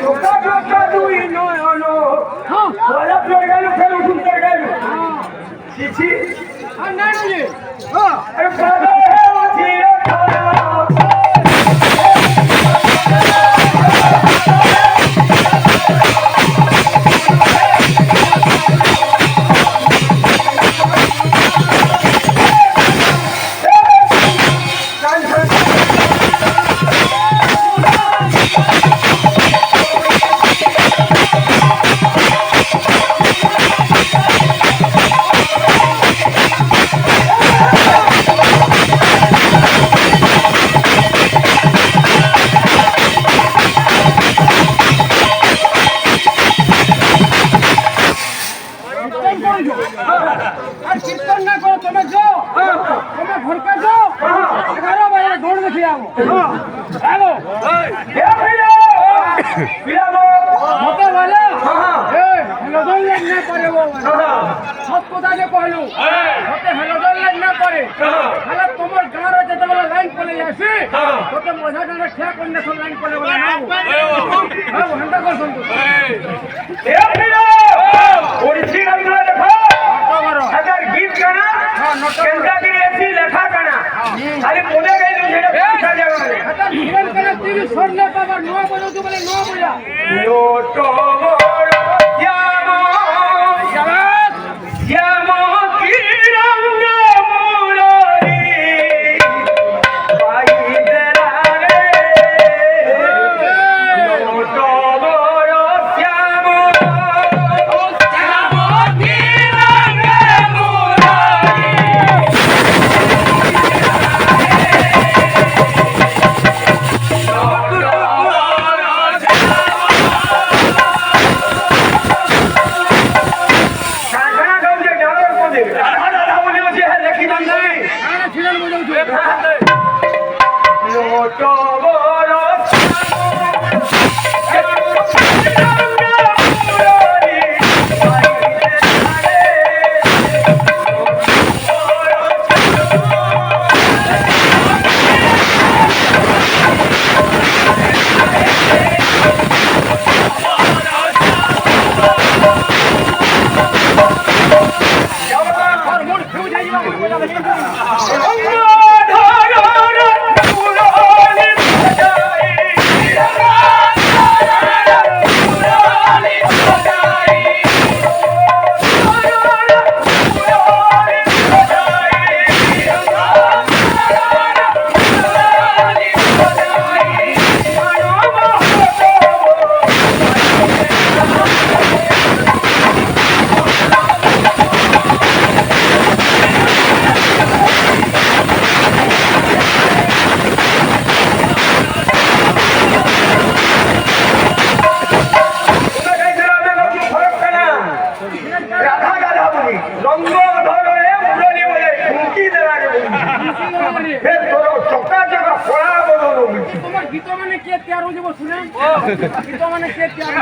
চোখা চোখা দুই নয়ন গলা পড়ে গেল ফের উঠুন পড়ে গেল ছিছি আর না রে আরে বাবা জিয়া খালা আর কীর্তন না করো তুমি যাও তুমি ঘরকে যাও 11 বাজে দৌড় দেখে যাবো চলো মতো বলো হেলোদল লাগ না করে সব কথা যে কইলু মতে হেলোদল লাগ না করে তাহলে তোমার গাঁর যেতেবেলা লাইন পড়ে আসি তোকে মজা জানা ঠিক করলে সব লাইন পড়ে বলে না ঘন্টা করছেন তো অরিজিনাল গুলো দেখো হাজার গীত গানা কেন্দ্রাগিরি এসি লেখা গানা খালি বলে গেল যেটা পৌঁছা যাবে না এটা ভিড় করে 30 সরলে বাবা 9 বজে তো বলে 9 বজা লোটো বড় জামো জামো কি রঙ মুরলি পাই দেলা রে লোটো বড় জামো জামো কি রঙ তোমার গীত মানে কে তৈয়ার হয়ে যাব শুনে গীত মানে কে তৈয়ার